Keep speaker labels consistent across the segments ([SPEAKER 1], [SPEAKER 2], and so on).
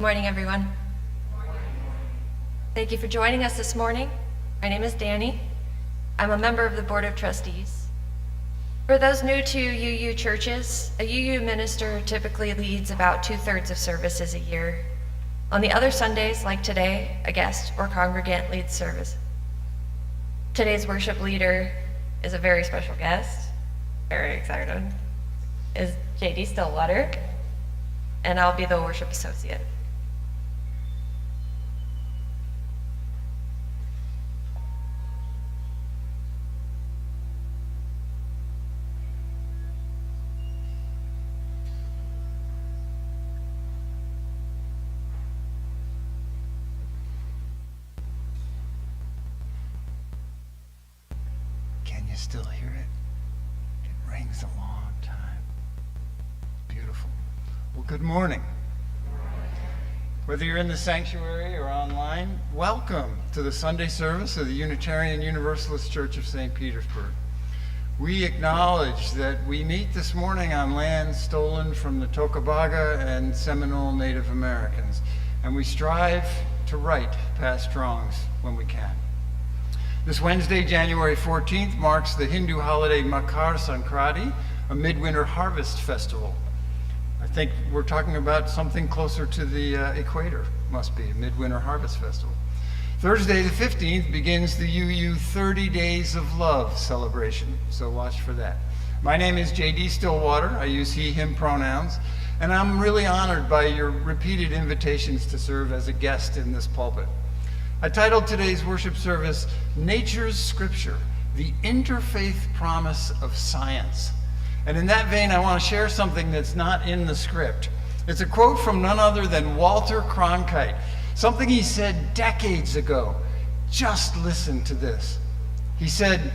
[SPEAKER 1] morning, everyone. Thank you for joining us this morning. My name is Dani. I'm a member of the Board of Trustees. For those new to UU churches, a UU minister typically leads about 2/3 of services a year. On the other Sundays, like today, a guest or congregant leads service. Today's worship leader is a very special guest, very excited, is JD Stillwater, and I'll be the worship associate.
[SPEAKER 2] Still hear it? It rings a long time. Beautiful. Well, good morning. Whether you're in the sanctuary or online, welcome to the Sunday service of the Unitarian Universalist Church of St. Petersburg. We acknowledge that we meet this morning on land stolen from the Tocobaga and Seminole Native Americans, and we strive to right past wrongs when we can. This Wednesday, January 14th, marks the Hindu holiday Makar Sankranti, a midwinter harvest festival. I think we're talking about something closer to the equator, must be, a midwinter harvest festival. Thursday the 15th begins the UU 30 Days of Love celebration, so watch for that. My name is JD Stillwater. I use he, him pronouns, and I'm really honored by your repeated invitations to serve as a guest in this pulpit. I titled today's worship service, Nature's Scripture, the Interfaith Promise of Science. And in that vein, I want to share something that's not in the script. It's a quote from none other than Walter Cronkite, something he said decades ago. Just listen to this. He said,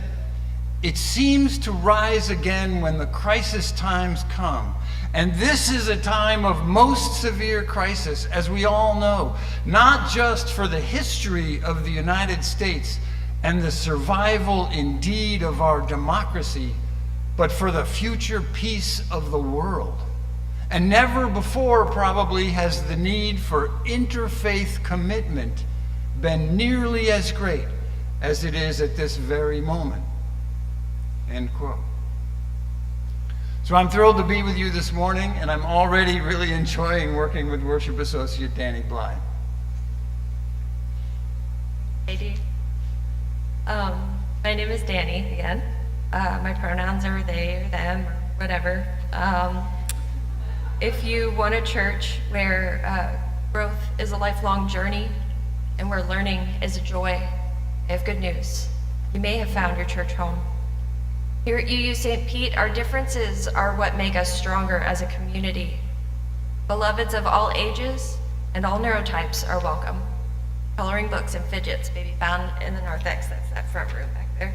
[SPEAKER 2] "It seems to rise again when the crisis times come. And this is a time of most severe crisis, as we all know, not just for the history of the United States and the survival indeed of our democracy, but for the future peace of the world. And never before probably has the need for interfaith commitment been nearly as great as it is at this very moment." End quote. So I'm thrilled to be with you this morning, and I'm already really enjoying working with Worship Associate Dani Blye.
[SPEAKER 1] JD. My name is Dani again. My pronouns are they or them or whatever. If you want a church where growth is a lifelong journey and where learning is a joy, I have good news. You may have found your church home. Here at UU St. Pete, our differences are what make us stronger as a community. Beloveds of all ages and all neurotypes are welcome. Coloring books and fidgets may be found in the narthex, that's that front room back there.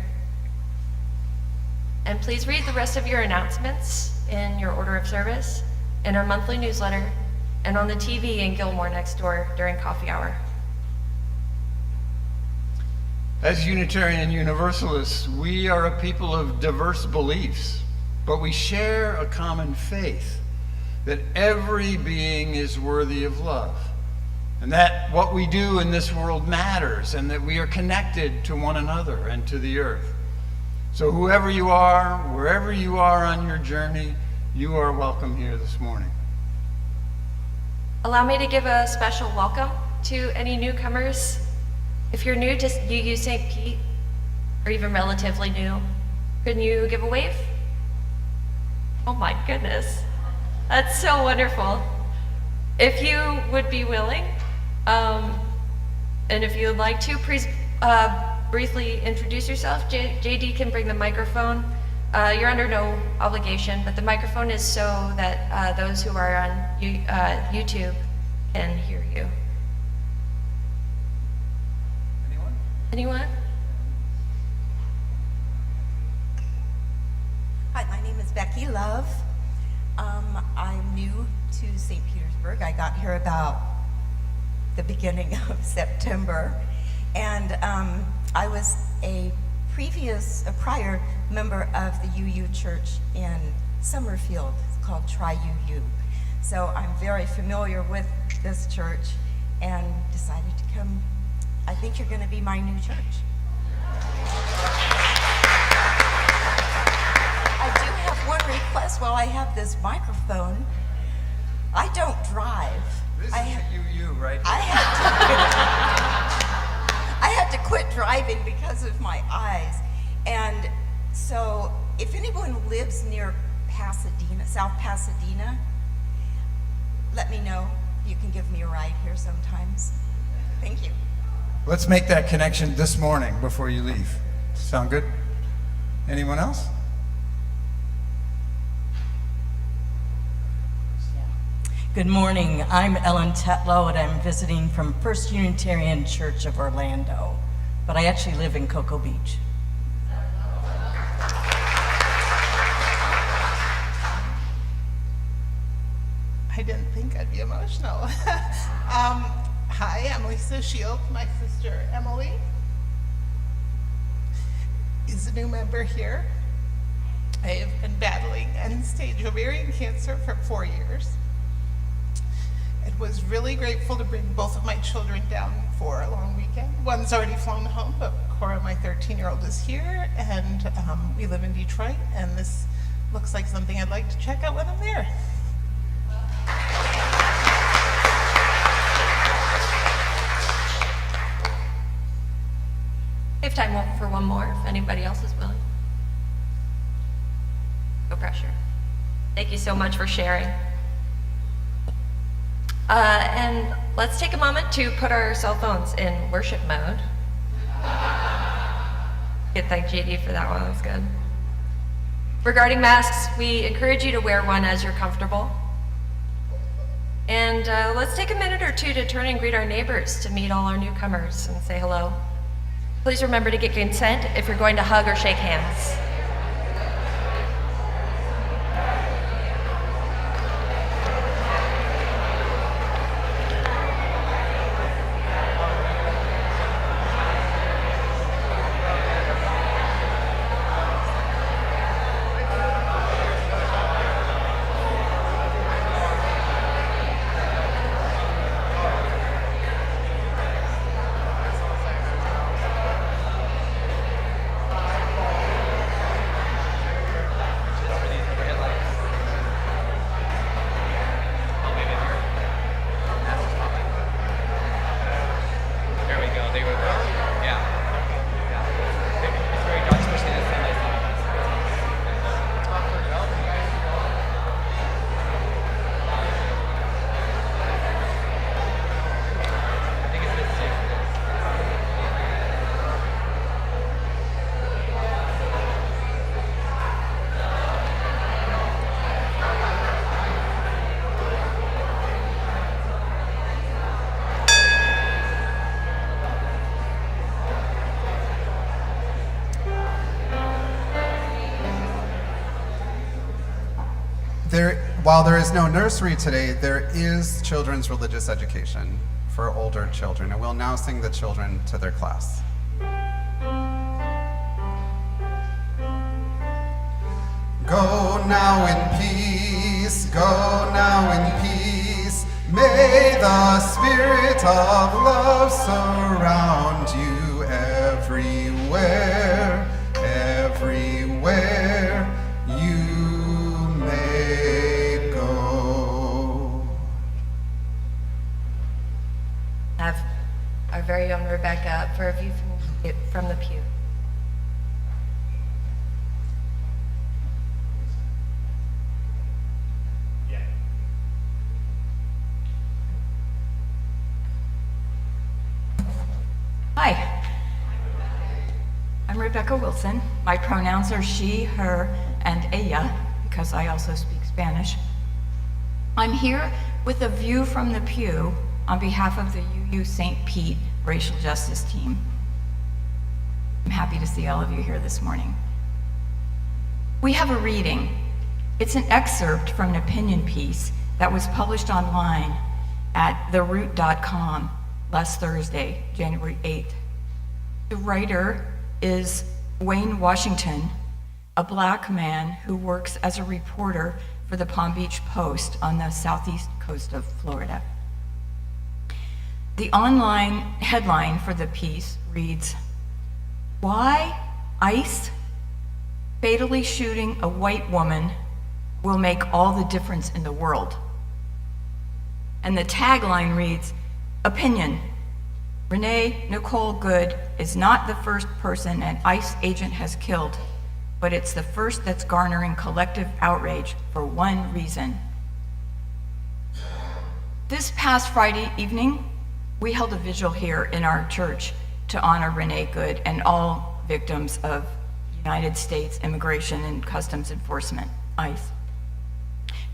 [SPEAKER 1] And please read the rest of your announcements in your order of service, in our monthly newsletter, and on the TV in Gilmore next door during coffee hour.
[SPEAKER 2] As Unitarian Universalists, we are a people of diverse beliefs, but we share a common faith that every being is worthy of love, and that what we do in this world matters, and that we are connected to one another and to the earth. So whoever you are, wherever you are on your journey, you are welcome here this morning.
[SPEAKER 1] Allow me to give a special welcome to any newcomers. If you're new to UU St. Pete, or even relatively new, can you give a wave? Oh my goodness, that's so wonderful. If you would be willing, and if you would like to, please briefly introduce yourself. JD can bring the microphone. You're under no obligation, but the microphone is so that those who are on YouTube can hear you. Anyone?
[SPEAKER 3] Hi, my name is Becky Love. I'm new to St. Petersburg. I got here about the beginning of September, and I was a prior member of the UU church in Summerfield. It's called Tri-UU. So I'm very familiar with this church and decided to come. I think you're going to be my new church. I do have one request while I have this microphone. I don't drive.
[SPEAKER 2] This
[SPEAKER 3] I
[SPEAKER 2] is
[SPEAKER 3] ha-
[SPEAKER 2] you right here.
[SPEAKER 3] I had to quit driving because of my eyes. And so if anyone lives near Pasadena, South Pasadena, let me know. You can give me a ride here sometimes. Thank you.
[SPEAKER 2] Let's make that connection this morning before you leave. Sound good? Anyone else?
[SPEAKER 4] Good morning. I'm Ellen Tetlow, and I'm visiting from First Unitarian Church of Orlando, but I actually live in Cocoa Beach.
[SPEAKER 5] I didn't think I'd be emotional. Hi, I'm Lisa Shields. My sister Emily is a new member here. I have been battling end-stage ovarian cancer for 4 years. It was really grateful to bring both of my children down for a long weekend. One's already flown home, but Cora, my 13-year-old, is here, and we live in Detroit, and this looks like something I'd like to check out when I'm there.
[SPEAKER 1] We have time for one more, if anybody else is willing. No pressure. Thank you so much for sharing. And let's take a moment to put our cell phones in worship mode. Good, thank JD for that one, that was good. Regarding masks, we encourage you to wear one as you're comfortable. And let's take a minute or two to turn and greet our neighbors to meet all our newcomers and say hello. Please remember to get consent if you're going to hug or shake hands.
[SPEAKER 6] While there is no nursery today, there is children's religious education for older children, and we'll now sing the children to their class. Go now in peace, go now in peace. May the spirit of love surround you everywhere, everywhere you may go.
[SPEAKER 1] Have our very own Rebecca up for a view from the pew.
[SPEAKER 7] Hi, I'm Rebecca Wilson. My pronouns are she, her, and ella, because I also speak Spanish. I'm here with a view from the pew on behalf of the UU St. Pete Racial Justice Team. I'm happy to see all of you here this morning. We have a reading. It's an excerpt from an opinion piece that was published online at theroot.com last Thursday, January 8th. The writer is Wayne Washington, a Black man who works as a reporter for the Palm Beach Post on the southeast coast of Florida. The online headline for the piece reads, "Why ICE fatally shooting a white woman will make all the difference in the world." And the tagline reads, "Opinion, Renee Nicole Good is not the first person an ICE agent has killed, but it's the first that's garnering collective outrage for one reason." This past Friday evening, we held a vigil here in our church to honor Renee Good and all victims of United States Immigration and Customs Enforcement, ICE.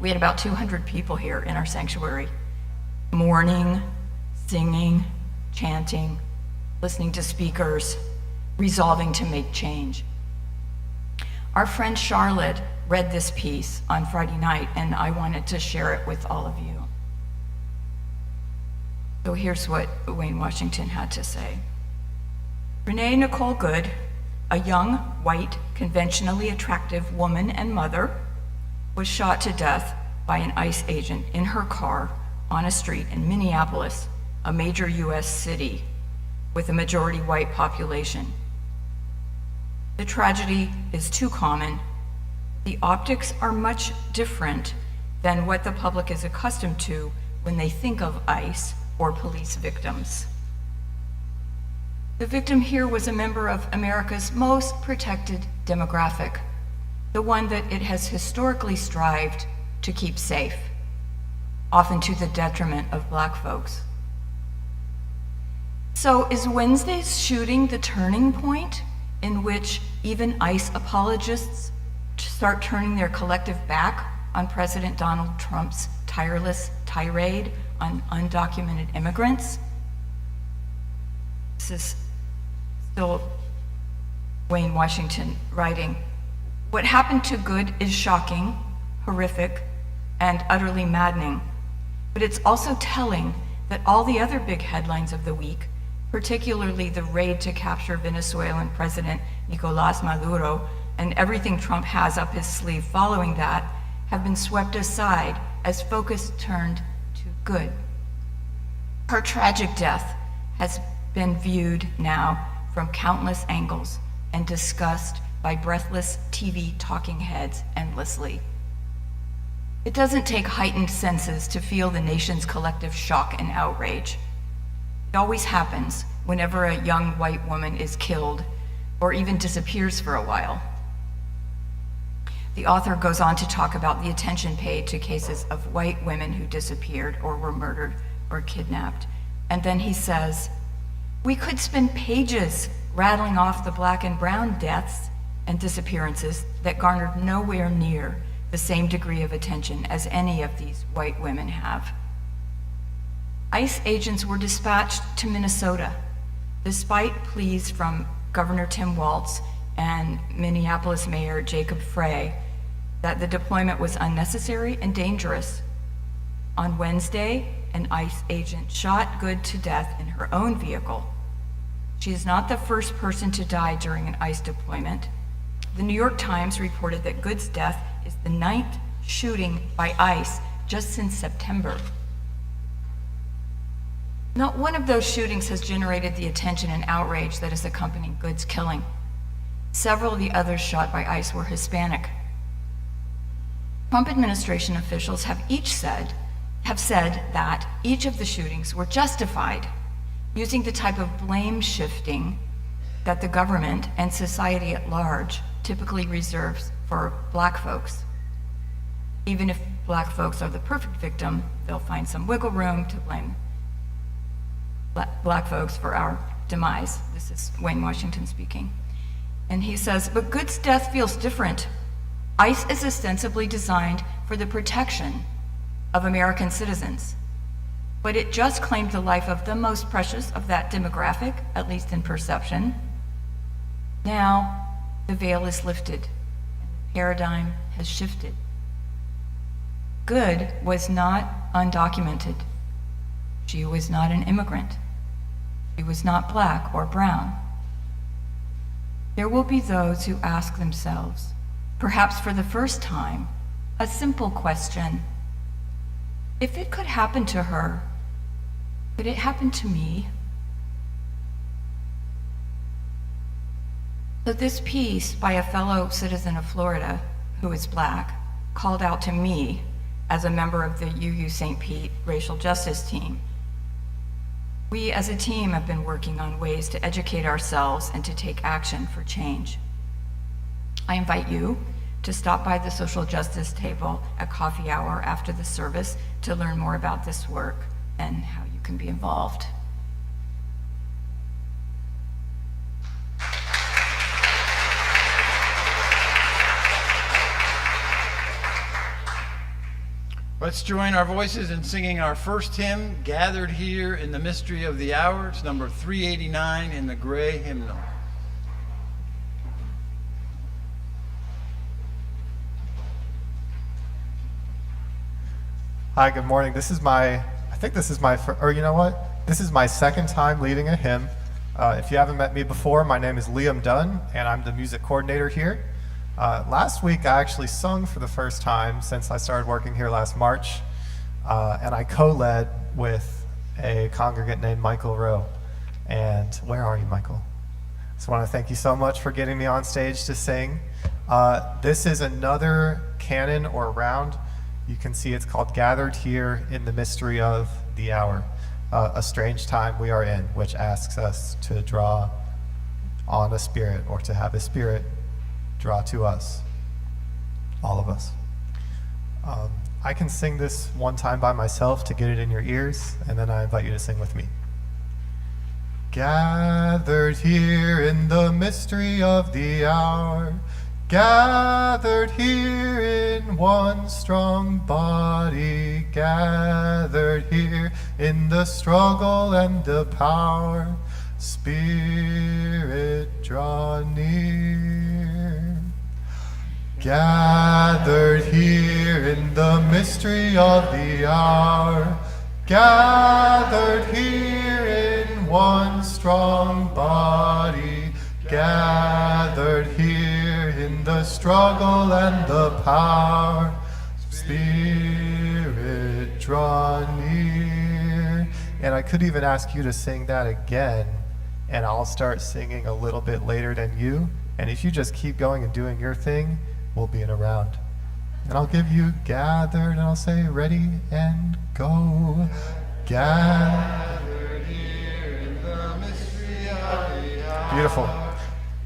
[SPEAKER 7] We had about 200 people here in our sanctuary, mourning, singing, chanting, listening to speakers, resolving to make change. Our friend Charlotte read this piece on Friday night, and I wanted to share it with all of you. So here's what Wayne Washington had to say. Renee Nicole Good, a young, white, conventionally attractive woman and mother, was shot to death by an ICE agent in her car on a street in Minneapolis, a major US city with a majority white population. The tragedy is too common. The optics are much different than what the public is accustomed to when they think of ICE or police victims. The victim here was a member of America's most protected demographic, the one that it has historically strived to keep safe, often to the detriment of Black folks. So is Wednesday's shooting the turning point in which even ICE apologists start turning their collective back on President Donald Trump's tireless tirade on undocumented immigrants? This is still Wayne Washington writing. What happened to Good is shocking, horrific, and utterly maddening. But it's also telling that all the other big headlines of the week, particularly the raid to capture Venezuelan President Nicolás Maduro and everything Trump has up his sleeve following that, have been swept aside as focus turned to Good. Her tragic death has been viewed now from countless angles and discussed by breathless TV talking heads endlessly. It doesn't take heightened senses to feel the nation's collective shock and outrage. It always happens whenever a young white woman is killed or even disappears for a while. The author goes on to talk about the attention paid to cases of white women who disappeared or were murdered or kidnapped. And then he says, "We could spend pages rattling off the Black and brown deaths and disappearances that garnered nowhere near the same degree of attention as any of these white women have." ICE agents were dispatched to Minnesota, despite pleas from Governor Tim Walz and Minneapolis Mayor Jacob Frey that the deployment was unnecessary and dangerous. On Wednesday, an ICE agent shot Good to death in her own vehicle. She is not the first person to die during an ICE deployment. The New York Times reported that Good's death is the 9th shooting by ICE just since September. Not one of those shootings has generated the attention and outrage that has accompanied Good's killing. Several of the others shot by ICE were Hispanic. Trump administration officials have said that each of the shootings were justified, using the type of blame shifting that the government and society at large typically reserves for Black folks. Even if Black folks are the perfect victim, they'll find some wiggle room to blame Black folks for our demise. This is Wayne Washington speaking. And he says, "But Good's death feels different. ICE is ostensibly designed for the protection of American citizens, but it just claimed the life of the most precious of that demographic, at least in perception. Now, the veil is lifted, and the paradigm has shifted. Good was not undocumented. She was not an immigrant. She was not Black or brown. There will be those who ask themselves, perhaps for the first time, A simple question. If it could happen to her, could it happen to me? So this piece by a fellow citizen of Florida who is Black called out to me as a member of the UU St. Pete racial justice team. We as a team have been working on ways to educate ourselves and to take action for change. I invite you to stop by the social justice table at coffee hour after the service to learn more about this work and how you can be involved.
[SPEAKER 2] Let's join our voices in singing our first hymn, Gathered Here in the Mystery of the Hour. It's number 389 in the gray hymnal.
[SPEAKER 8] Hi, good morning. This is my second time leading a hymn. If you haven't met me before, my name is Liam Dunn, and I'm the music coordinator here. Last week, I actually sung for the first time since I started working here last March, and I co-led with a congregant named Michael Rowe. And where are you, Michael? Just want to thank you so much for getting me on stage to sing. This is another canon or round. You can see it's called Gathered Here in the Mystery of the Hour, a strange time we are in, which asks us to draw on a spirit, or to have a spirit draw to us, all of us. I can sing this one time by myself to get it in your ears, and then I invite you to sing with me. Gathered here in the mystery of the hour, gathered here in one strong body, gathered here in the struggle and the power, Spirit, draw near. Gathered here in the mystery of the hour, gathered here in one strong body, gathered here in the struggle and the power, Spirit, draw near. And I could even ask you to sing that again, and I'll start singing a little bit later than you. And if you just keep going and doing your thing, we'll be in a round. And I'll give you gathered, and I'll say ready and go. Gathered here in the mystery of the hour. Beautiful.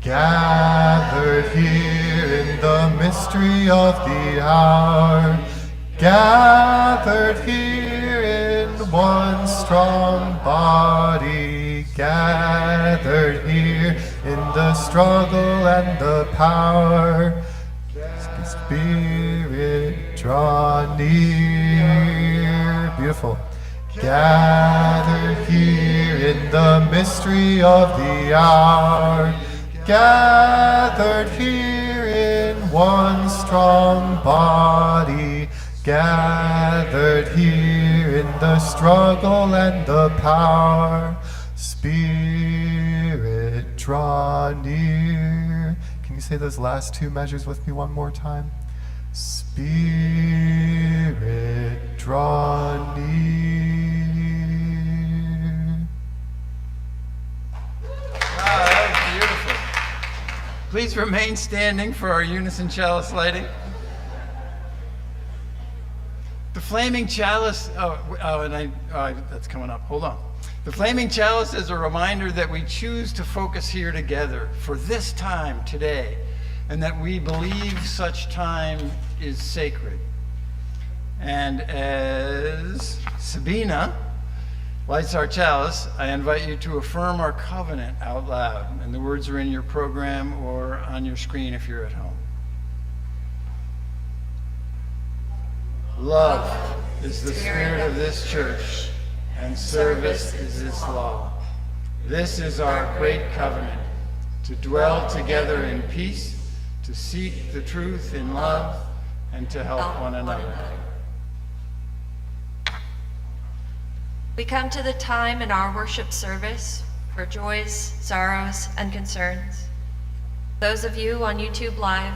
[SPEAKER 8] Gathered here in the mystery of the hour, gathered here in one strong body, gathered here in the struggle and the power, Spirit, draw near. Beautiful. Gathered here in the mystery of the hour, gathered here in one strong body, gathered here in the struggle and the power, Spirit, draw near. Can you say those last two measures with me one more time? Spirit, draw near.
[SPEAKER 2] Please remain standing for our unison chalice lighting. The flaming chalice, that's coming up, hold on. The flaming chalice is a reminder that we choose to focus here together for this time today, and that we believe such time is sacred. And as Sabina lights our chalice, I invite you to affirm our covenant out loud. And the words are in your program or on your screen if you're at home. Love is the spirit of this church, and service is its law. This is our great covenant, to dwell together in peace, to seek the truth in love, and to help one another.
[SPEAKER 1] We come to the time in our worship service for joys, sorrows, and concerns. Those of you on YouTube Live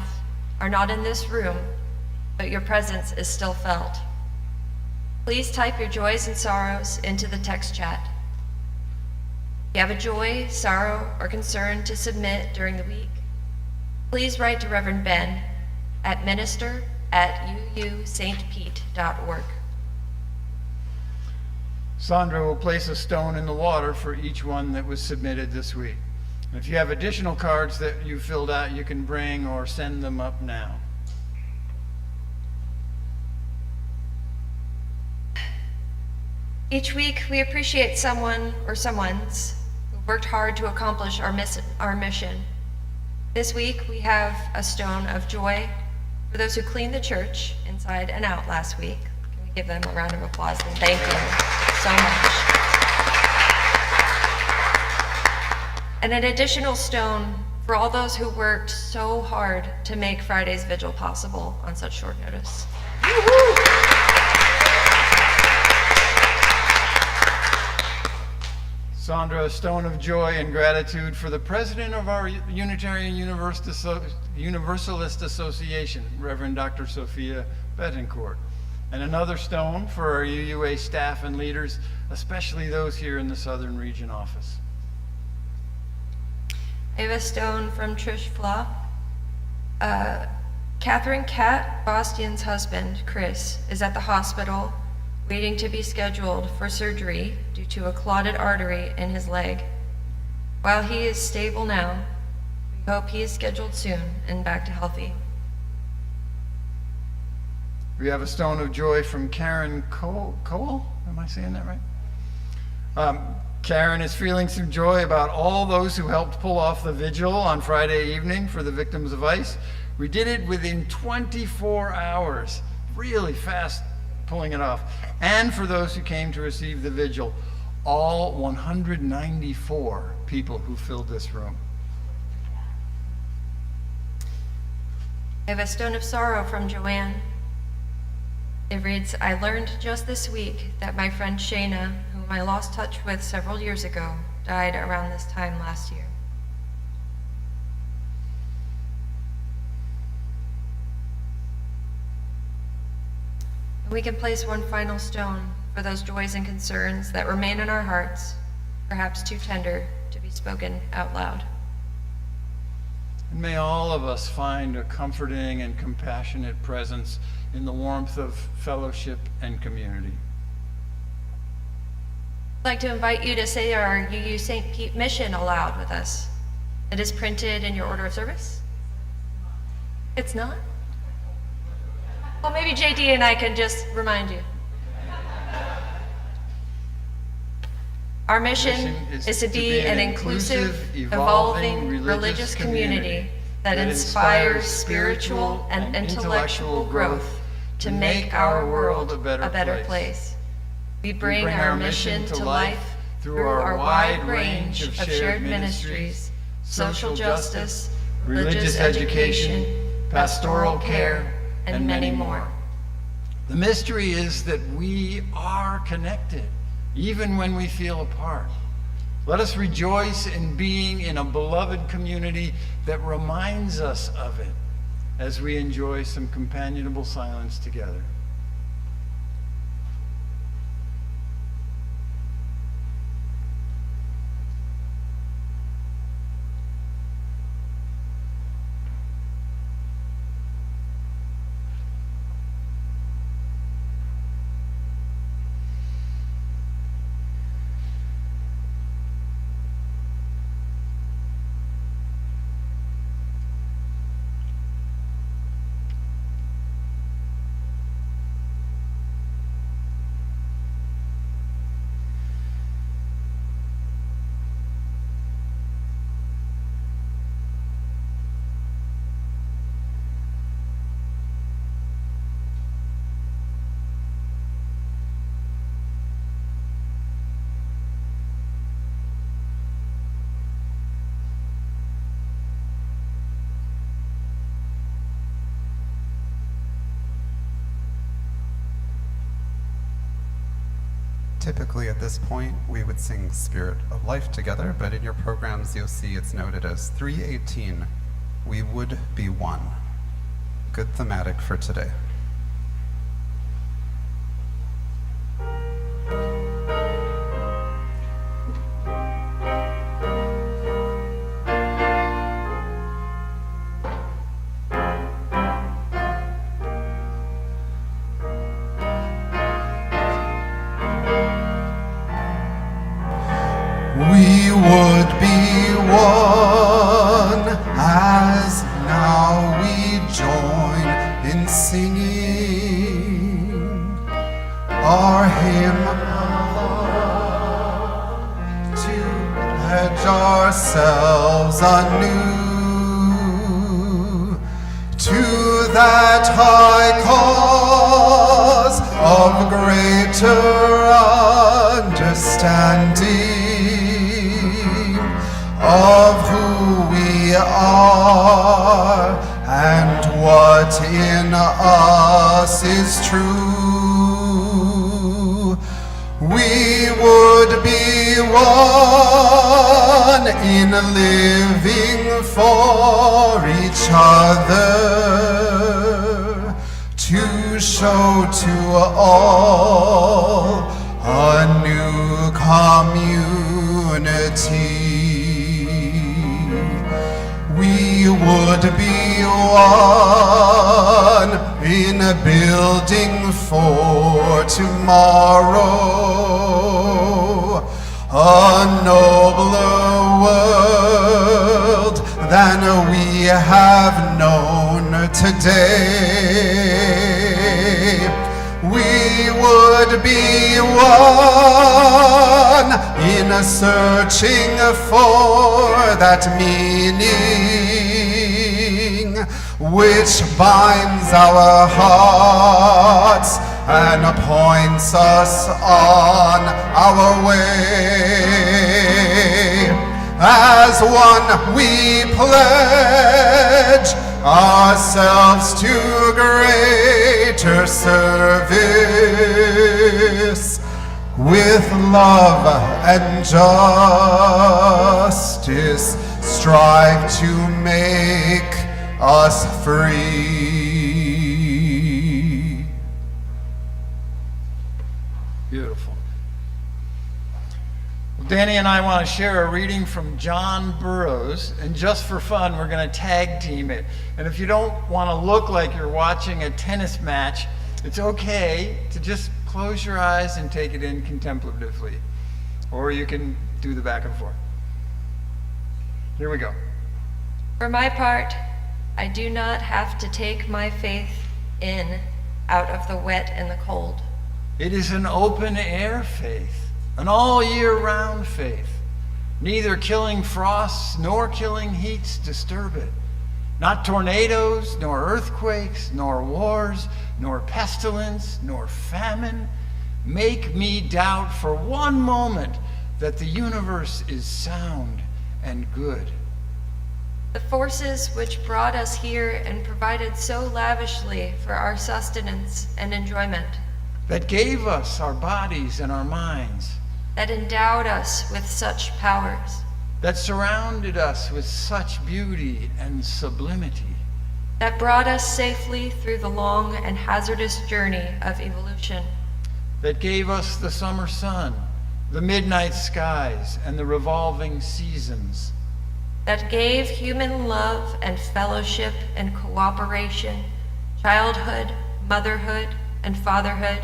[SPEAKER 1] are not in this room, but your presence is still felt. Please type your joys and sorrows into the text chat. If you have a joy, sorrow, or concern to submit during the week, please write to Reverend Ben at minister@uustpete.org.
[SPEAKER 2] Sandra will place a stone in the water for each one that was submitted this week. And if you have additional cards that you filled out, you can bring or send them up now.
[SPEAKER 1] Each week, we appreciate someone or someones who worked hard to accomplish our mission. This week, we have a stone of joy for those who cleaned the church inside and out last week. Can we give them a round of applause and thank you so much. And an additional stone for all those who worked so hard to make Friday's vigil possible on such short notice.
[SPEAKER 2] Sandra, a stone of joy and gratitude for the president of our Unitarian Universalist Association, Reverend Dr. Sophia Betancourt. And another stone for our UUA staff and leaders, especially those here in the Southern Region office.
[SPEAKER 1] I have a stone from Trish Flaw. Catherine Cat Bastian's husband, Chris, is at the hospital waiting to be scheduled for surgery due to a clotted artery in his leg. While he is stable now, we hope he is scheduled soon and back to healthy.
[SPEAKER 2] We have a stone of joy from Karen Cole. Am I saying that right? Karen is feeling some joy about all those who helped pull off the vigil on Friday evening for the victims of ICE. We did it within 24 hours, really fast pulling it off. And for those who came to receive the vigil, all 194 people who filled this room.
[SPEAKER 1] I have a stone of sorrow from Joanne. It reads, I learned just this week that my friend Shayna, whom I lost touch with several years ago, died around this time last year. And we can place one final stone for those joys and concerns that remain in our hearts, perhaps too tender to be spoken out loud.
[SPEAKER 2] And may all of us find a comforting and compassionate presence in the warmth of fellowship and community.
[SPEAKER 1] I'd like to invite you to say our UU St. Pete mission aloud with us. It is printed in your order of service. It's not? Well, maybe JD and I can just remind you. Our mission is to be an inclusive, evolving religious community that inspires spiritual and intellectual growth to make our world a better place. We bring our mission to life through our wide range of shared ministries, social justice, religious education, pastoral care, and many more.
[SPEAKER 2] The mystery is that we are connected, even when we feel apart. Let us rejoice in being in a beloved community that reminds us of it as we enjoy some companionable silence together.
[SPEAKER 6] Typically at this point, we would sing Spirit of Life together, but in your programs, you'll see it's noted as 318, We Would Be One. Good thematic for today. we would be one, as now we join in singing our hymn to pledge ourselves anew to that high cause of greater understanding of who we are and what in us is true. We would be one in living for each other, to show to all a new community. We would be one in building for tomorrow a nobler world than we have known today. We would be one in searching for that meaning which binds our hearts and points us on our way. As one we pledge ourselves to greater service, with love and justice strive to make us free.
[SPEAKER 2] Beautiful. Well, Dani and I want to share a reading from John Burroughs, and just for fun, we're going to tag team it. And if you don't want to look like you're watching a tennis match, it's okay to just close your eyes and take it in contemplatively. Or you can do the back and forth. Here we go.
[SPEAKER 1] For my part, I do not have to take my faith in out of the wet and the cold.
[SPEAKER 2] It is an open air faith, an all year round faith. Neither killing frosts nor killing heats disturb it. Not tornadoes, nor earthquakes, nor wars, nor pestilence, nor famine make me doubt for one moment that the universe is sound and good.
[SPEAKER 1] The forces which brought us here and provided so lavishly for our sustenance and enjoyment,
[SPEAKER 2] That gave us our bodies and our minds,
[SPEAKER 1] that endowed us with such powers,
[SPEAKER 2] that surrounded us with such beauty and sublimity,
[SPEAKER 1] that brought us safely through the long and hazardous journey of evolution,
[SPEAKER 2] that gave us the summer sun, the midnight skies, and the revolving seasons,
[SPEAKER 1] that gave human love and fellowship and cooperation, childhood, motherhood, and fatherhood,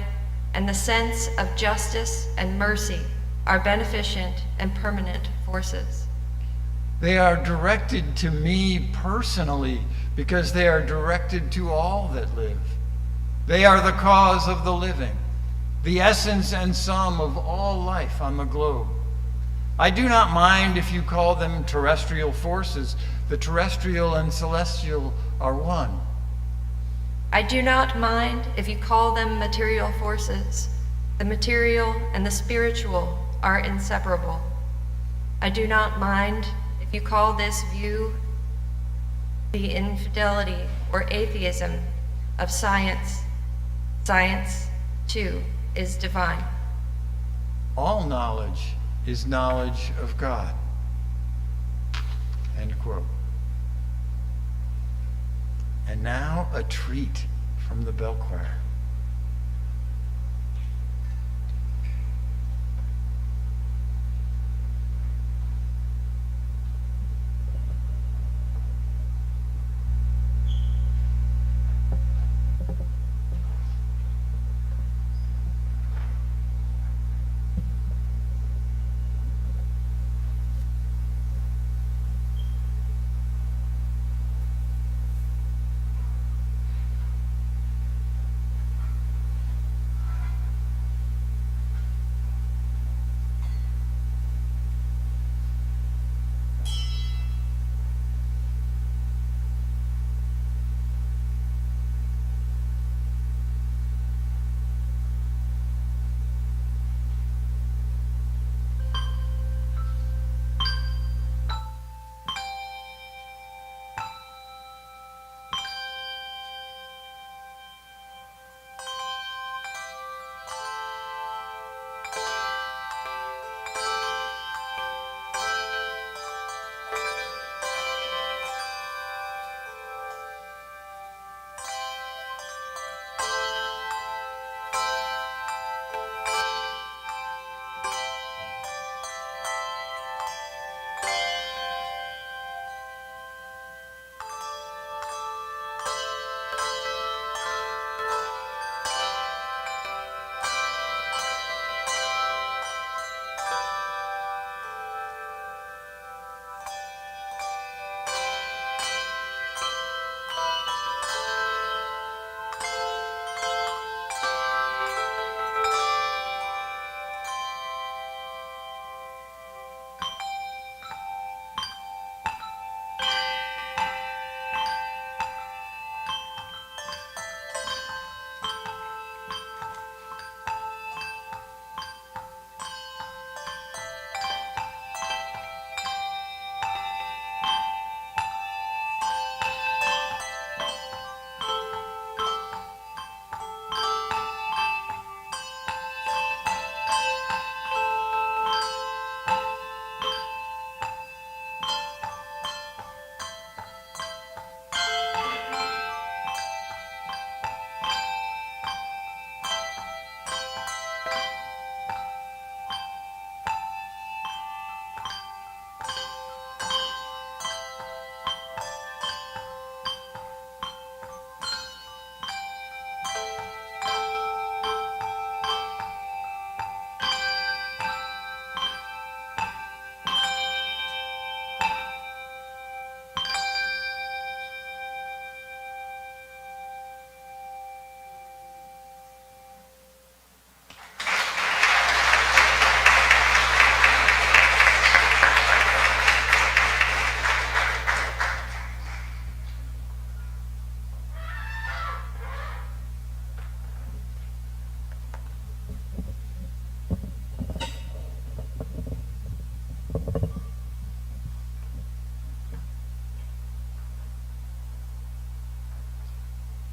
[SPEAKER 1] and the sense of justice and mercy are beneficent and permanent forces.
[SPEAKER 2] They are directed to me personally because they are directed to all that live. They are the cause of the living, the essence and sum of all life on the globe. I do not mind if you call them terrestrial forces. The terrestrial and celestial are one.
[SPEAKER 1] I do not mind if you call them material forces. The material and the spiritual are inseparable. I do not mind if you call this view the infidelity or atheism of science. Science, too, is divine.
[SPEAKER 2] All knowledge is knowledge of God. End quote. And now a treat from the bell choir.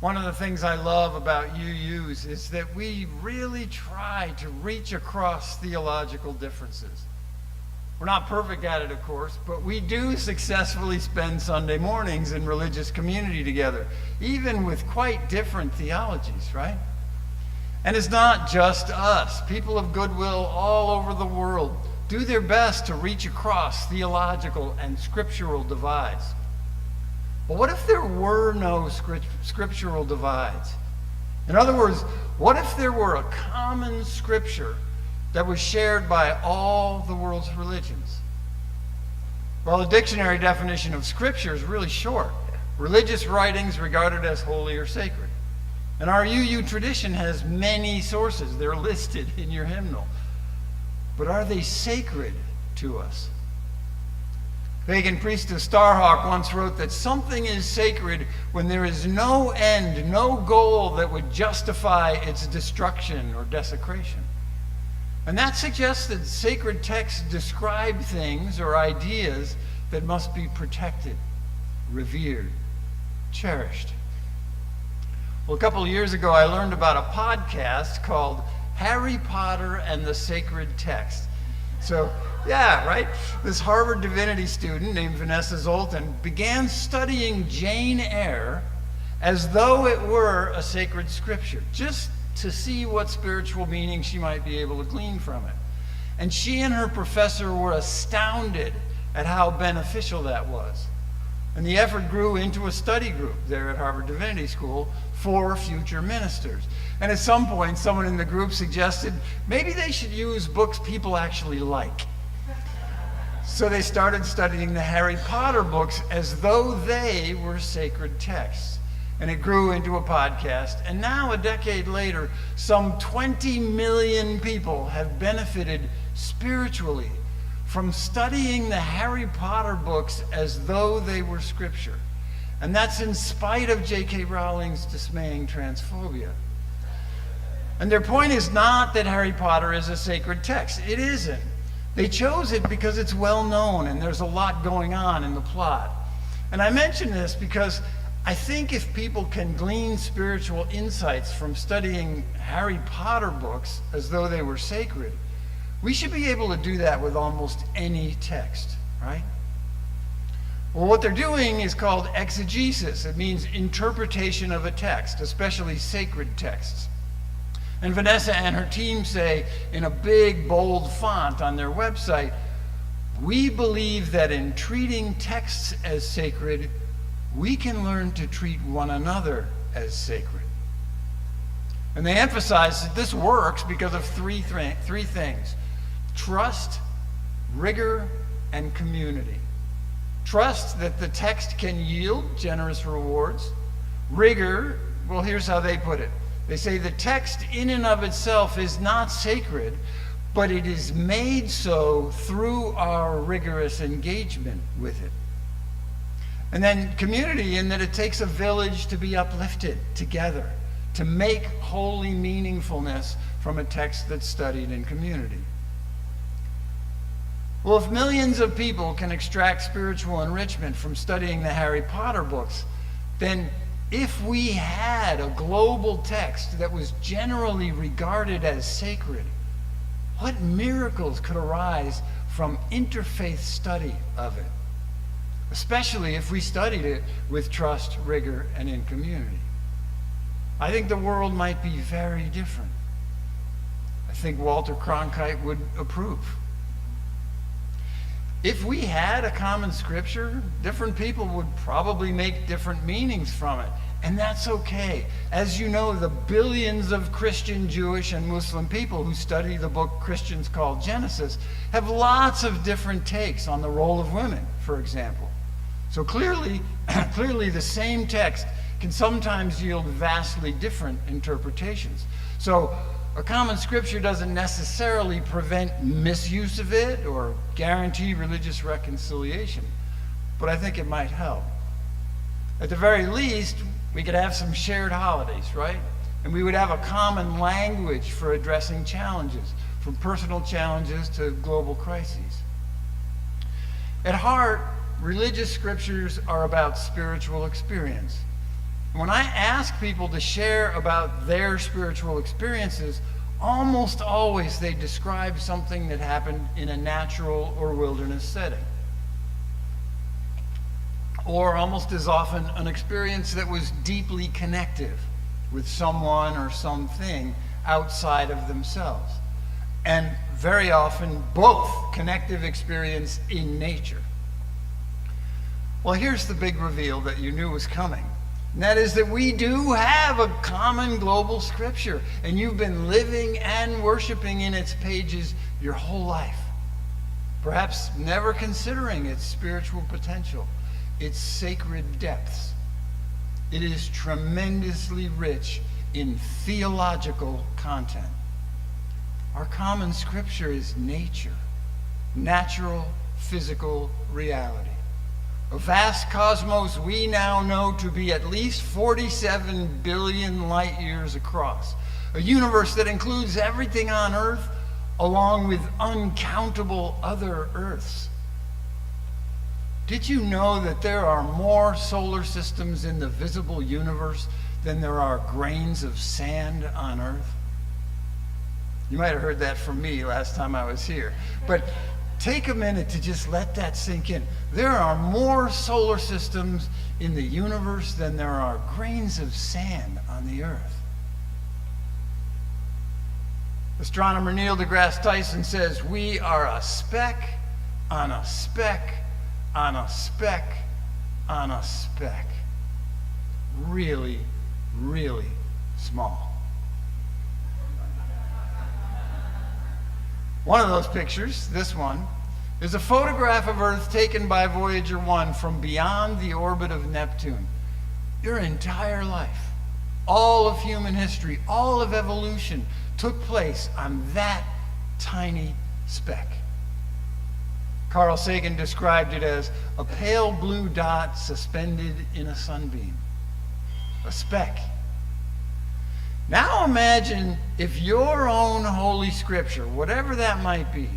[SPEAKER 2] One of the things I love about UUs is that we really try to reach across theological differences. We're not perfect at it, of course, but we do successfully spend Sunday mornings in religious community together, even with quite different theologies, right? And it's not just us. People of goodwill all over the world do their best to reach across theological and scriptural divides. But what if there were no scriptural divides? In other words, what if there were a common scripture that was shared by all the world's religions? Well, the dictionary definition of scripture is really short. Religious writings regarded as holy or sacred. And our UU tradition has many sources. They're listed in your hymnal. But are they sacred to us? Pagan priestess Starhawk once wrote that something is sacred when there is no end, no goal that would justify its destruction or desecration. And that suggests that sacred texts describe things or ideas that must be protected, revered, cherished. Well, a couple of years ago, I learned about a podcast called Harry Potter and the Sacred Text. So, yeah, right? This Harvard divinity student named Vanessa Zoltan began studying Jane Eyre as though it were a sacred scripture, just to see what spiritual meaning she might be able to glean from it. And she and her professor were astounded at how beneficial that was. And the effort grew into a study group there at Harvard Divinity School for future ministers. And at some point, someone in the group suggested maybe they should use books people actually like. So they started studying the Harry Potter books as though they were sacred texts. And it grew into a podcast. And now, a decade later, some 20 million people have benefited spiritually from studying the Harry Potter books as though they were scripture. And that's in spite of J.K. Rowling's dismaying transphobia. And their point is not that Harry Potter is a sacred text. It isn't. They chose it because it's well known and there's a lot going on in the plot. And I mention this because I think if people can glean spiritual insights from studying Harry Potter books as though they were sacred, we should be able to do that with almost any text, right? Well, what they're doing is called exegesis. It means interpretation of a text, especially sacred texts. And Vanessa and her team say in a big, bold font on their website, "We believe that in treating texts as sacred, we can learn to treat one another as sacred." And they emphasize that this works because of three things: trust, rigor, and community. Trust that the text can yield generous rewards. Rigor, well, here's how they put it. They say the text in and of itself is not sacred, but it is made so through our rigorous engagement with it. And then community, in that it takes a village to be uplifted together, to make holy meaningfulness from a text that's studied in community. Well, if millions of people can extract spiritual enrichment from studying the Harry Potter books, then if we had a global text that was generally regarded as sacred, what miracles could arise from interfaith study of it? Especially if we studied it with trust, rigor, and in community. I think the world might be very different. I think Walter Cronkite would approve. If we had a common scripture, different people would probably make different meanings from it. And that's okay. As you know, the billions of Christian, Jewish, and Muslim people who study the book Christians call Genesis have lots of different takes on the role of women, for example. So clearly the same text can sometimes yield vastly different interpretations. So a common scripture doesn't necessarily prevent misuse of it or guarantee religious reconciliation, but I think it might help. At the very least, we could have some shared holidays, right? And we would have a common language for addressing challenges, from personal challenges to global crises. At heart, religious scriptures are about spiritual experience. When I ask people to share about their spiritual experiences, almost always they describe something that happened in a natural or wilderness setting. Or almost as often, an experience that was deeply connective with someone or something outside of themselves. And very often, both connective experience in nature. Well, here's the big reveal that you knew was coming. And that is that we do have a common global scripture, and you've been living and worshiping in its pages your whole life. Perhaps never considering its spiritual potential, its sacred depths. It is tremendously rich in theological content. Our common scripture is nature, natural, physical reality. A vast cosmos we now know to be at least 47 billion light years across. A universe that includes everything on Earth, along with uncountable other Earths. Did you know that there are more solar systems in the visible universe than there are grains of sand on Earth? You might have heard that from me last time I was here. But take a minute to just let that sink in. There are more solar systems in the universe than there are grains of sand on the Earth. Astronomer Neil deGrasse Tyson says, we are a speck on a speck on a speck on a speck. Really, really small. One of those pictures, this one, is a photograph of Earth taken by Voyager 1 from beyond the orbit of Neptune. Your entire life, all of human history, all of evolution took place on that tiny speck. Carl Sagan described it as a pale blue dot suspended in a sunbeam. A speck. Now imagine if your own Holy Scripture, whatever that might be,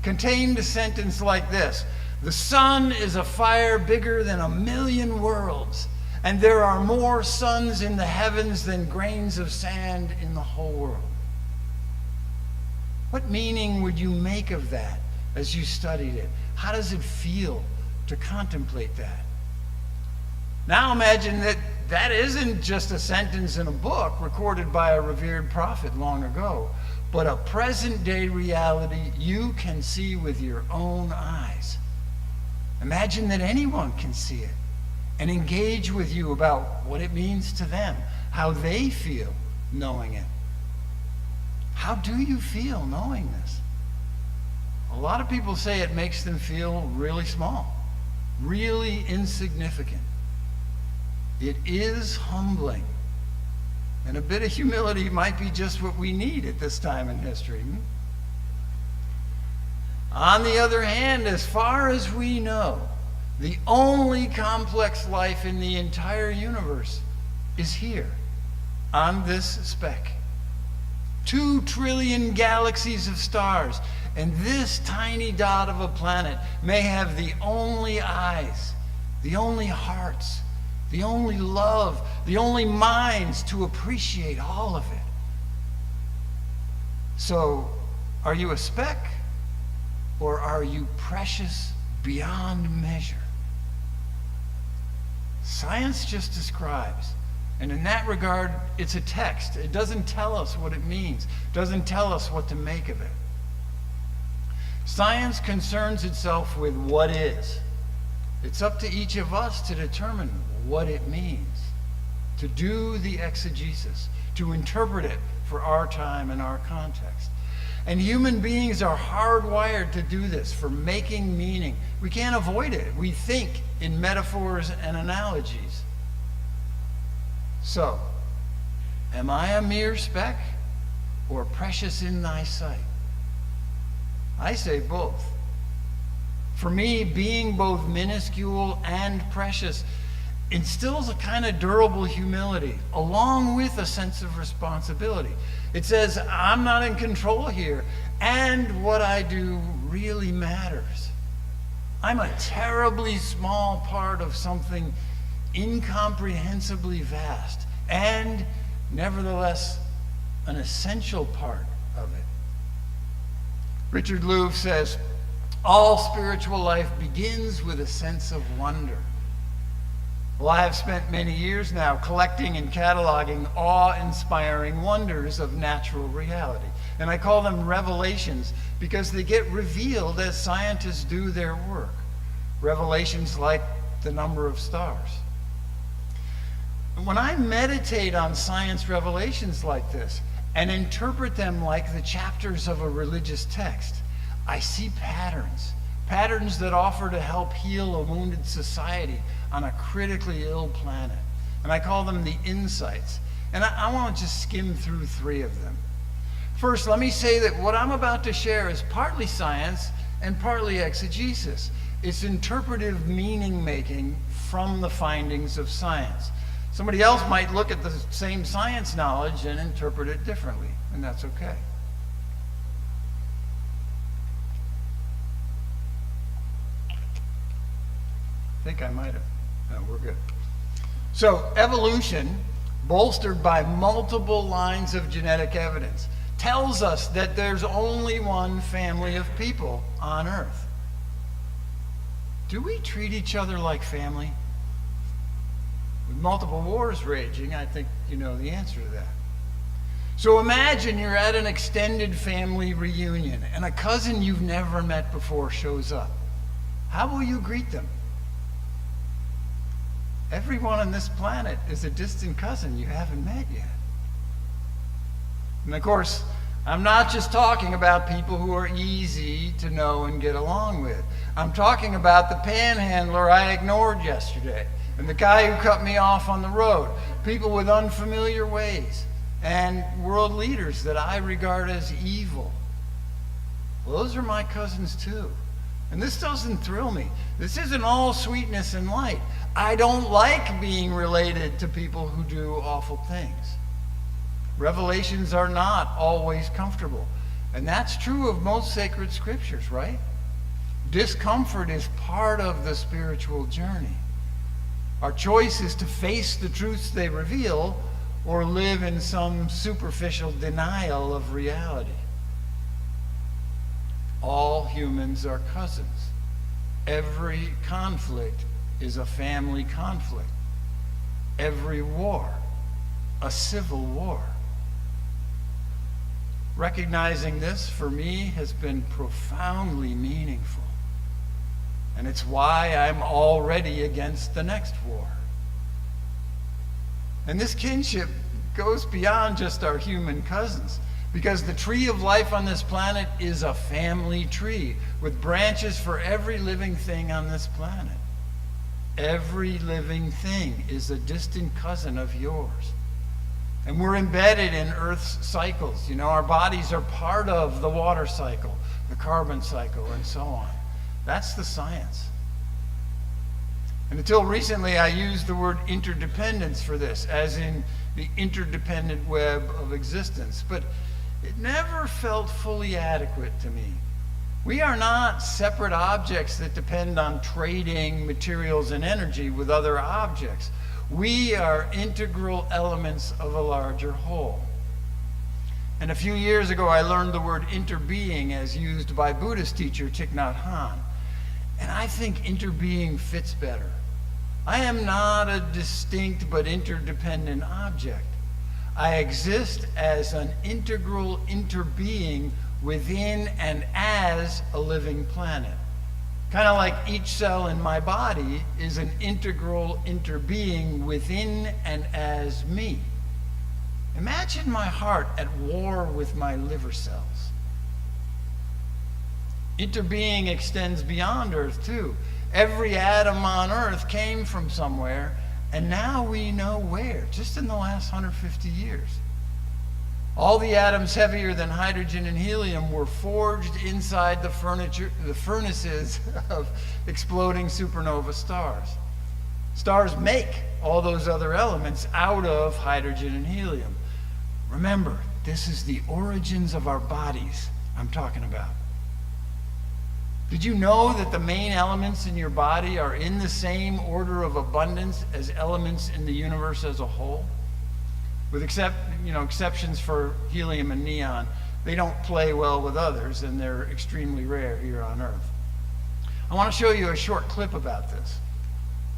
[SPEAKER 2] contained a sentence like this: the sun is a fire bigger than 1,000,000 worlds, and there are more suns in the heavens than grains of sand in the whole world. What meaning would you make of that as you studied it? How does it feel to contemplate that? Now imagine that that isn't just a sentence in a book recorded by a revered prophet long ago, but a present-day reality you can see with your own eyes. Imagine that anyone can see it and engage with you about what it means to them, how they feel knowing it. How do you feel knowing this? A lot of people say it makes them feel really small, really insignificant. It is humbling. And a bit of humility might be just what we need at this time in history. On the other hand, as far as we know, the only complex life in the entire universe is here, on this speck. 2 trillion galaxies of stars, and this tiny dot of a planet may have the only eyes, the only hearts, the only love, the only minds to appreciate all of it. So, are you a speck, or are you precious beyond measure? Science just describes, and in that regard, it's a text. It doesn't tell us what it means, it doesn't tell us what to make of it. Science concerns itself with what is. It's up to each of us to determine what it means, to do the exegesis, to interpret it for our time and our context. And human beings are hardwired to do this, for making meaning. We can't avoid it. We think in metaphors and analogies. So, am I a mere speck, or precious in thy sight? I say both. For me, being both minuscule and precious instills a kind of durable humility, along with a sense of responsibility. It says, I'm not in control here, and what I do really matters. I'm a terribly small part of something incomprehensibly vast, and nevertheless an essential part of it. Richard Louv says, all spiritual life begins with a sense of wonder. Well, I have spent many years now collecting and cataloging awe-inspiring wonders of natural reality. And I call them revelations because they get revealed as scientists do their work. Revelations like the number of stars. When I meditate on science revelations like this and interpret them like the chapters of a religious text, I see patterns that offer to help heal a wounded society on a critically ill planet. And I call them the insights. And I want to just skim through 3 of them. First, let me say that what I'm about to share is partly science and partly exegesis. It's interpretive meaning making from the findings of science. Somebody else might look at the same science knowledge and interpret it differently, and that's okay. I think I might have. No, we're good. So evolution, bolstered by multiple lines of genetic evidence, tells us that there's only one family of people on Earth. Do we treat each other like family? With multiple wars raging, I think you know the answer to that. So imagine you're at an extended family reunion and a cousin you've never met before shows up. How will you greet them? Everyone on this planet is a distant cousin you haven't met yet. And of course, I'm not just talking about people who are easy to know and get along with. I'm talking about the panhandler I ignored yesterday, and the guy who cut me off on the road, people with unfamiliar ways, and world leaders that I regard as evil. Well, those are my cousins too. And this doesn't thrill me. This isn't all sweetness and light. I don't like being related to people who do awful things. Revelations are not always comfortable. And that's true of most sacred scriptures, right? Discomfort is part of the spiritual journey. Our choice is to face the truths they reveal or live in some superficial denial of reality. All humans are cousins. Every conflict is a family conflict. Every war, a civil war. Recognizing this, for me, has been profoundly meaningful. And it's why I'm already against the next war. And this kinship goes beyond just our human cousins, because the tree of life on this planet is a family tree with branches for every living thing on this planet. Every living thing is a distant cousin of yours. And we're embedded in Earth's cycles. You know, our bodies are part of the water cycle, the carbon cycle, and so on. That's the science. And until recently, I used the word interdependence for this, as in the interdependent web of existence. But it never felt fully adequate to me. We are not separate objects that depend on trading materials and energy with other objects. We are integral elements of a larger whole. And a few years ago, I learned the word interbeing as used by Buddhist teacher Thich Nhat Hanh. And I think interbeing fits better. I am not a distinct but interdependent object. I exist as an integral interbeing within and as a living planet. Kind of like each cell in my body is an integral interbeing within and as me. Imagine my heart at war with my liver cells. Interbeing extends beyond Earth too. Every atom on Earth came from somewhere, and now we know where, just in the last 150 years. All the atoms heavier than hydrogen and helium were forged inside the furnaces of exploding supernova stars. Stars make all those other elements out of hydrogen and helium. Remember, this is the origins of our bodies I'm talking about. Did you know that the main elements in your body are in the same order of abundance as elements in the universe as a whole? With exceptions for helium and neon, they don't play well with others, and they're extremely rare here on Earth. I want to show you a short clip about this.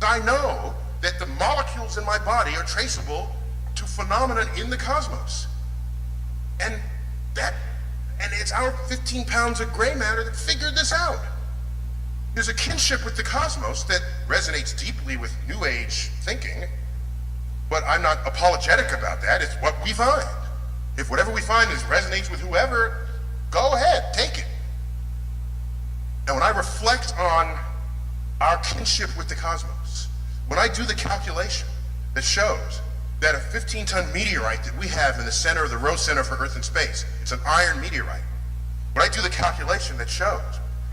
[SPEAKER 9] I know that the molecules in my body are traceable to phenomena in the cosmos. And it's our 15 pounds of gray matter that figured this out. There's a kinship with the cosmos that resonates deeply with New Age thinking, but I'm not apologetic about that. It's what we find. If whatever we find resonates with whoever, go ahead, take it. And when I reflect on our kinship with the cosmos, when I do the calculation that shows that a 15-ton meteorite that we have in the center of the Rowe Center for Earth and Space, it's an iron meteorite. When I do the calculation that shows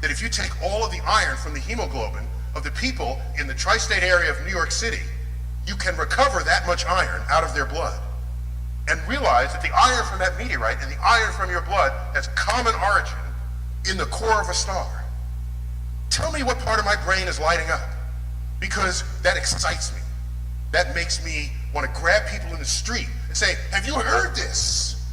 [SPEAKER 9] that if you take all of the iron from the hemoglobin of the people in the tri-state area of New York City, you can recover that much iron out of their blood, and realize that the iron from that meteorite and the iron from your blood has common origin in the core of a star. Tell me what part of my brain is lighting up, because that excites me. That makes me want to grab people in the street and say, have you heard this?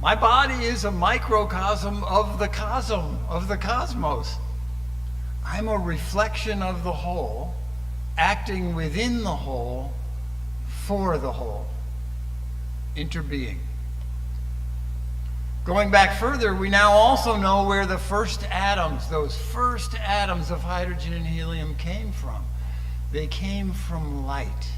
[SPEAKER 2] My body is a microcosm of the cosmos. I'm a reflection of the whole, acting within the whole, for the whole. Interbeing. Going back further, we now also know where the first atoms, those first atoms of hydrogen and helium, came from. They came from light.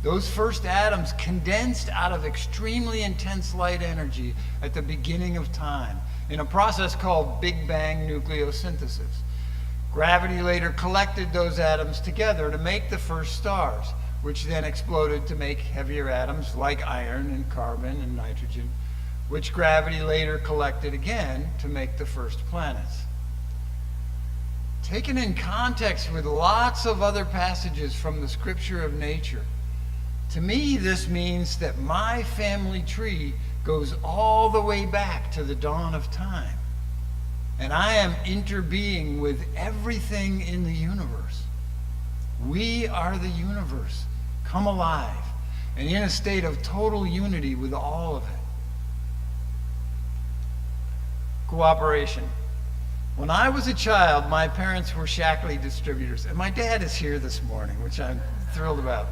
[SPEAKER 2] Those first atoms condensed out of extremely intense light energy at the beginning of time in a process called Big Bang nucleosynthesis. Gravity later collected those atoms together to make the first stars, which then exploded to make heavier atoms like iron and carbon and nitrogen, which gravity later collected again to make the first planets. Taken in context with lots of other passages from the scripture of nature, to me this means that my family tree goes all the way back to the dawn of time. And I am interbeing with everything in the universe. We are the universe, come alive, and in a state of total unity with all of it. Cooperation. When I was a child, my parents were Shackley distributors, and my dad is here this morning, which I'm thrilled about.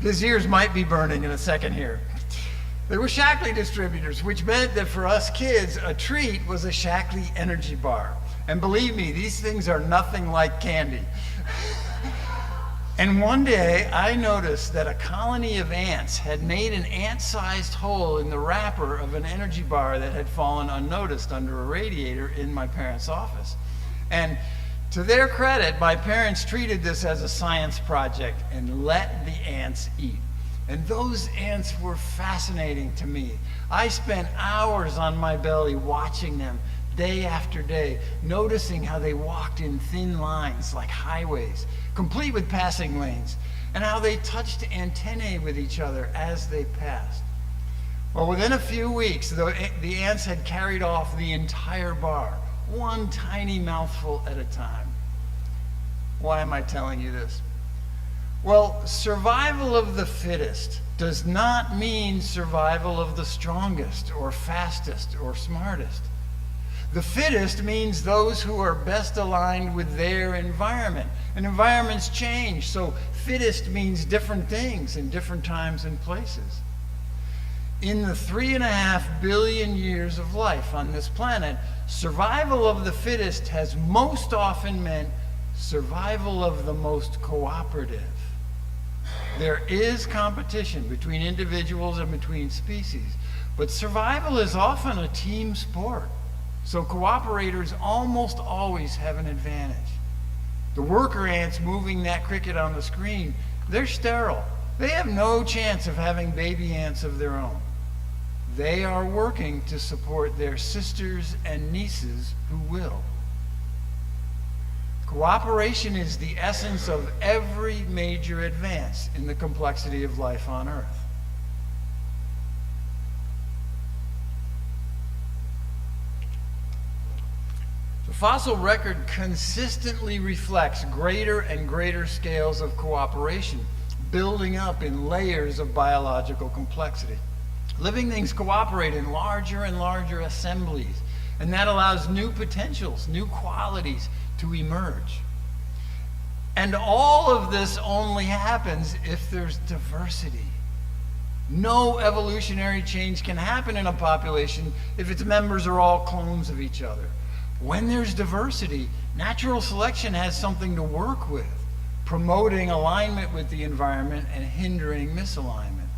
[SPEAKER 2] His ears might be burning in a second here. They were Shackley distributors, which meant that for us kids, a treat was a Shackley energy bar. And believe me, these things are nothing like candy. And one day, I noticed that a colony of ants had made an ant-sized hole in the wrapper of an energy bar that had fallen unnoticed under a radiator in my parents' office. And to their credit, my parents treated this as a science project and let the ants eat. And those ants were fascinating to me. I spent hours on my belly watching them day after day, noticing how they walked in thin lines like highways, complete with passing lanes, and how they touched antennae with each other as they passed. Well, within a few weeks, the ants had carried off the entire bar, one tiny mouthful at a time. Why am I telling you this? Well, survival of the fittest does not mean survival of the strongest or fastest or smartest. The fittest means those who are best aligned with their environment. And environments change, so fittest means different things in different times and places. In the 3.5 billion years of life on this planet, survival of the fittest has most often meant survival of the most cooperative. There is competition between individuals and between species, but survival is often a team sport. So cooperators almost always have an advantage. The worker ants moving that cricket on the screen, they're sterile. They have no chance of having baby ants of their own. They are working to support their sisters and nieces who will. Cooperation is the essence of every major advance in the complexity of life on Earth. The fossil record consistently reflects greater and greater scales of cooperation, building up in layers of biological complexity. Living things cooperate in larger and larger assemblies, and that allows new potentials, new qualities to emerge. And all of this only happens if there's diversity. No evolutionary change can happen in a population if its members are all clones of each other. When there's diversity, natural selection has something to work with, promoting alignment with the environment and hindering misalignment.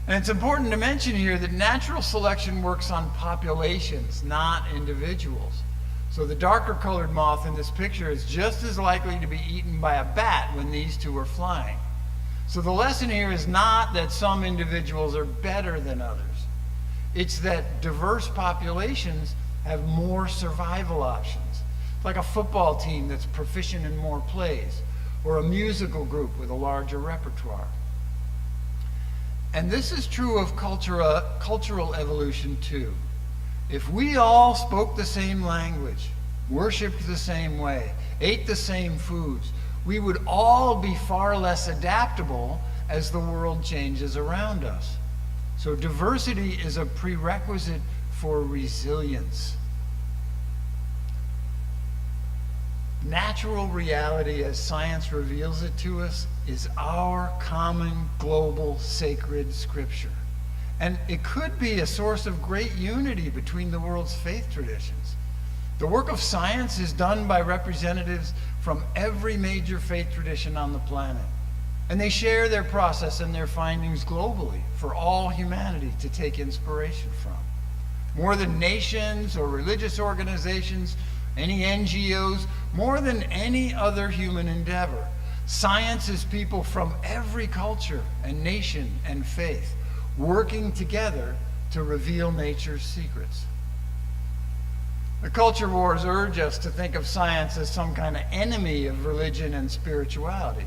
[SPEAKER 2] And it's important to mention here that natural selection works on populations, not individuals. So the darker colored moth in this picture is just as likely to be eaten by a bat when these two are flying. So the lesson here is not that some individuals are better than others. It's that diverse populations have more survival options, like a football team that's proficient in more plays, or a musical group with a larger repertoire. And this is true of cultural evolution too. If we all spoke the same language, worshiped the same way, ate the same foods, we would all be far less adaptable as the world changes around us. So diversity is a prerequisite for resilience. Natural reality, as science reveals it to us, is our common global sacred scripture. And it could be a source of great unity between the world's faith traditions. The work of science is done by representatives from every major faith tradition on the planet. And they share their process and their findings globally for all humanity to take inspiration from. More than nations or religious organizations, any NGOs, more than any other human endeavor, science is people from every culture and nation and faith working together to reveal nature's secrets. The culture wars urge us to think of science as some kind of enemy of religion and spirituality,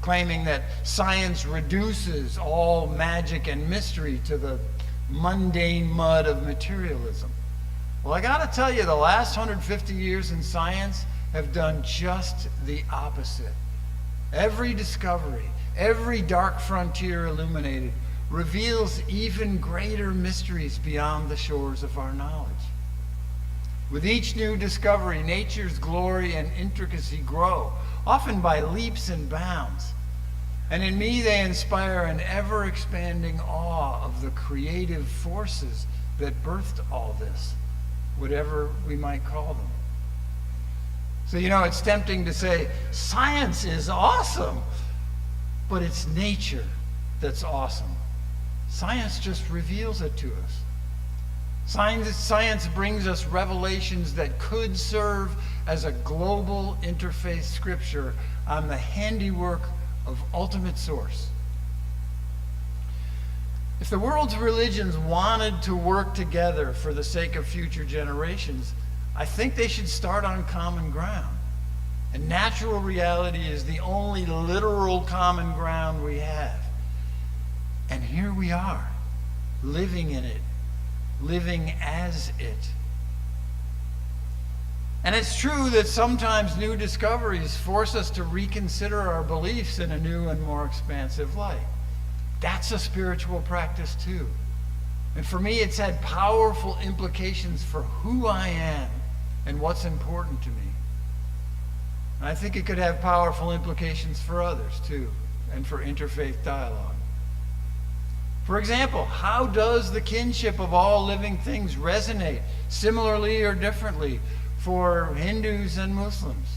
[SPEAKER 2] claiming that science reduces all magic and mystery to the mundane mud of materialism. Well, I gotta tell you, the last 150 years in science have done just the opposite. Every discovery, every dark frontier illuminated, reveals even greater mysteries beyond the shores of our knowledge. With each new discovery, nature's glory and intricacy grow, often by leaps and bounds. And in me, they inspire an ever-expanding awe of the creative forces that birthed all this, whatever we might call them. So, it's tempting to say, science is awesome, but it's nature that's awesome. Science just reveals it to us. Science brings us revelations that could serve as a global interfaith scripture on the handiwork of ultimate source. If the world's religions wanted to work together for the sake of future generations, I think they should start on common ground. And natural reality is the only literal common ground we have. And here we are, living in it, living as it. And it's true that sometimes new discoveries force us to reconsider our beliefs in a new and more expansive light. That's a spiritual practice too. And for me, it's had powerful implications for who I am and what's important to me. And I think it could have powerful implications for others too, and for interfaith dialogue. For example, how does the kinship of all living things resonate, similarly or differently, for Hindus and Muslims,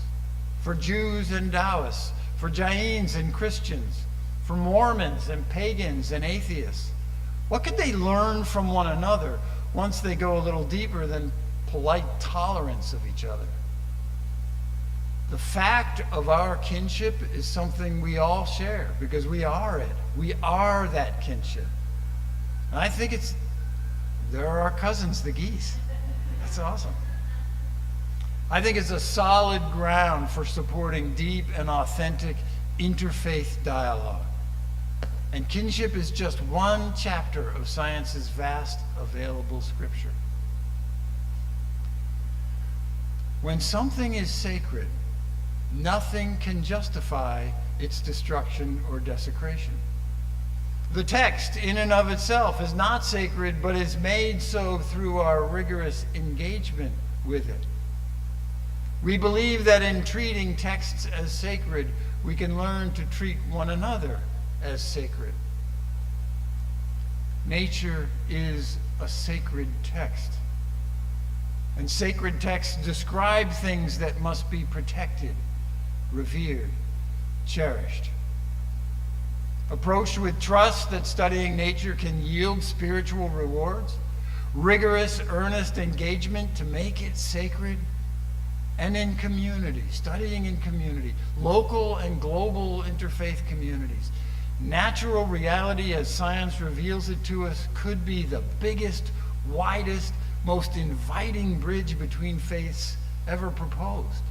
[SPEAKER 2] for Jews and Taoists, for Jains and Christians, for Mormons and pagans and atheists? What could they learn from one another once they go a little deeper than polite tolerance of each other? The fact of our kinship is something we all share because we are it. We are that kinship. And I think they're our cousins, the geese. That's awesome. I think it's a solid ground for supporting deep and authentic interfaith dialogue. And kinship is just one chapter of science's vast available scripture. When something is sacred, nothing can justify its destruction or desecration. The text in and of itself is not sacred, but is made so through our rigorous engagement with it. We believe that in treating texts as sacred, we can learn to treat one another as sacred. Nature is a sacred text. And sacred texts describe things that must be protected, revered, cherished. Approached with trust that studying nature can yield spiritual rewards, rigorous, earnest engagement to make it sacred, and in community, studying in community, local and global interfaith communities. Natural reality, as science reveals it to us, could be the biggest, widest, most inviting bridge between faiths ever proposed.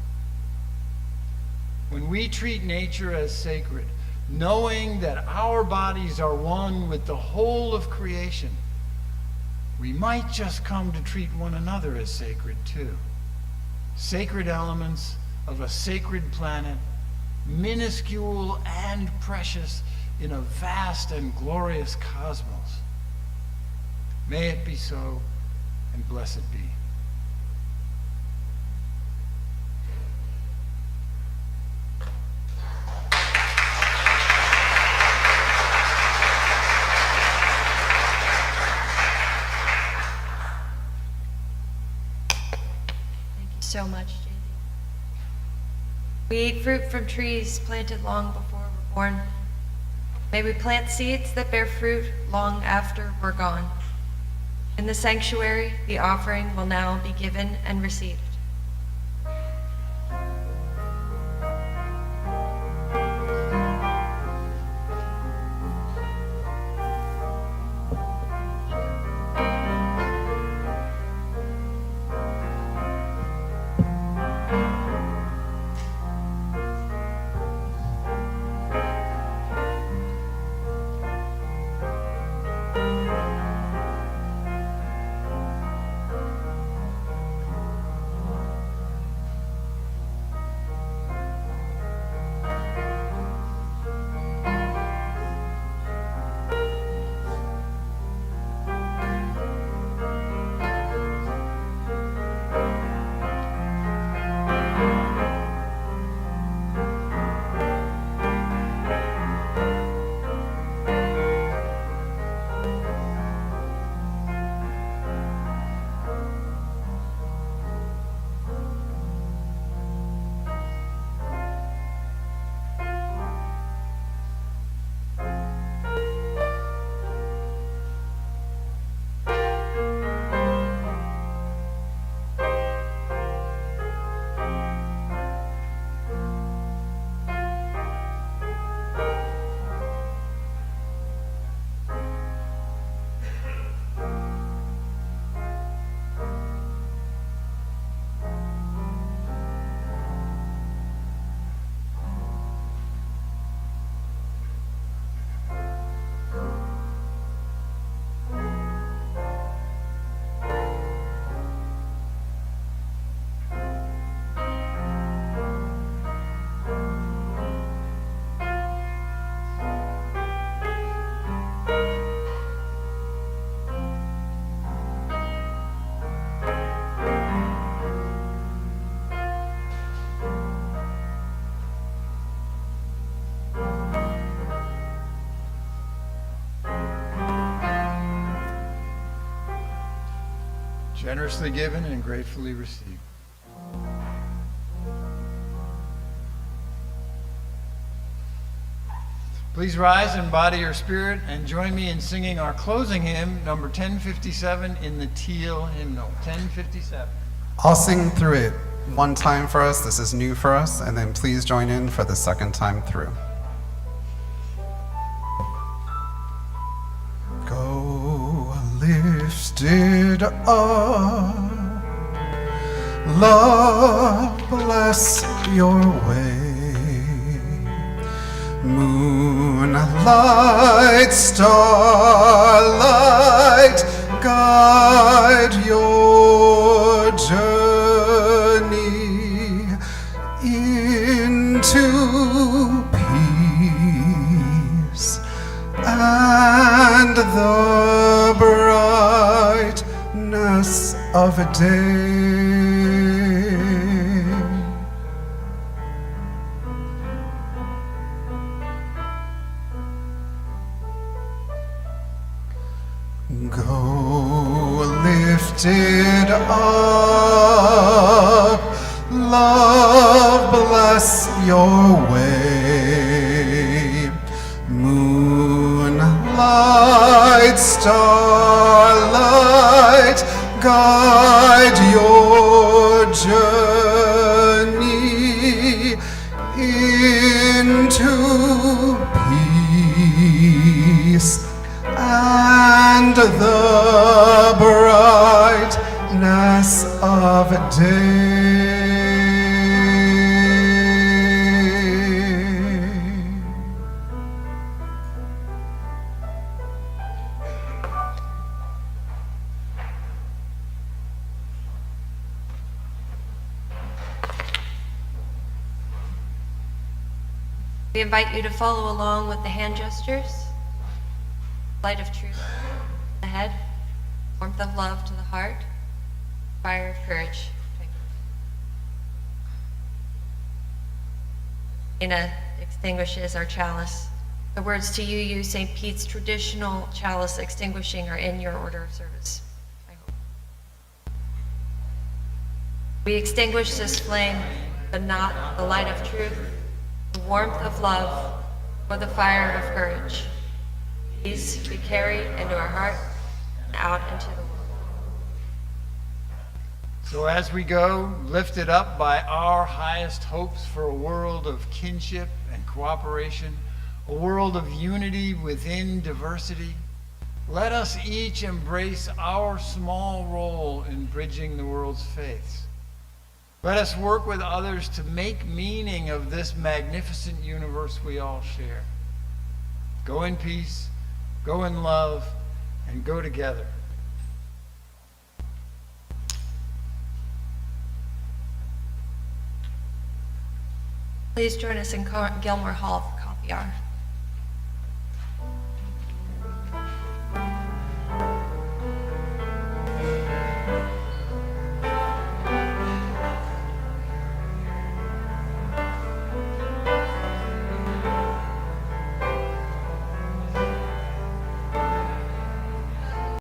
[SPEAKER 2] When we treat nature as sacred, knowing that our bodies are one with the whole of creation, we might just come to treat one another as sacred too. Sacred elements of a sacred planet, minuscule and precious in a vast and glorious cosmos. May it be so, and blessed be.
[SPEAKER 1] So much, JD. We eat fruit from trees planted long before we're born. May we plant seeds that bear fruit long after we're gone. In the sanctuary, the offering will now be given and received.
[SPEAKER 2] Generously given and gratefully received. Please rise in body or spirit and join me in singing our closing hymn, number 1057 in the teal hymnal. 1057.
[SPEAKER 6] I'll sing through it one time for us. This is new for us. And then please join in for the second time through. Go lifted up. Love bless your way. Moonlight, starlight, guide your journey. the brightness of day. Go lifted up, love bless your way. Moonlight, starlight, guide your journey into peace and the brightness of day.
[SPEAKER 1] We invite you to follow along with the hand gestures. Light of truth to the head, warmth of love to the heart, fire of courage. Ina extinguishes our chalice. The words "To you, St. Pete's traditional chalice extinguishing" are in your order of service, I hope. We extinguish this flame, but not the light of truth, the warmth of love, or the fire of courage. These we carry into our heart and out into the world.
[SPEAKER 2] So as we go, lifted up by our highest hopes for a world of kinship and cooperation, a world of unity within diversity, let us each embrace our small role in bridging the world's faiths. Let us work with others to make meaning of this magnificent universe we all share. Go in peace, go in love, and go together.
[SPEAKER 1] Please join us in Gilmore Hall for coffee hour.